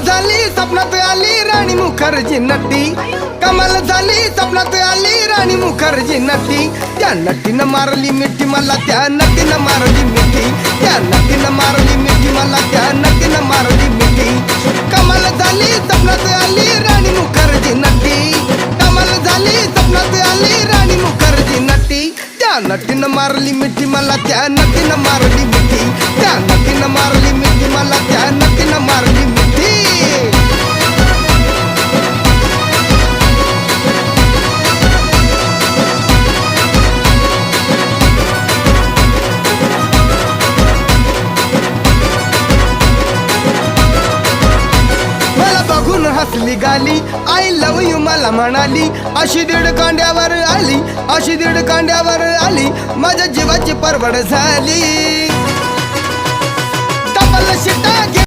झाली स्वप्नात आली राणी मुखर्जी नटी, कमाल झाली स्वप्नात आली राणी मुखर्जी नटी. त्या नटीनं मारली मिठी मला, त्या नटीनं मारली मिठी, त्या नटीनं मारली मिठी मला, त्या नटीनं मारली मिठी. कमाल झाली स्वप्नात आली राणी मुखर्जी नटी, कमाल झाली स्वप्नात आली राणी मुखर्जी नटी. त्या नटीनं मारली मिठी मला, त्या नटीनं मारली मिठी, त्या नटीनं मारली मिठी मला, त्या नटीनं मारली मिठी. मला बघून हसली गाली, आय लव यू मला म्हणाली. अशी दीड कांड्यावर आली, अशी दीड कांड्यावर आली, माझ्या जीवाची परवड झाली. डबल शिटा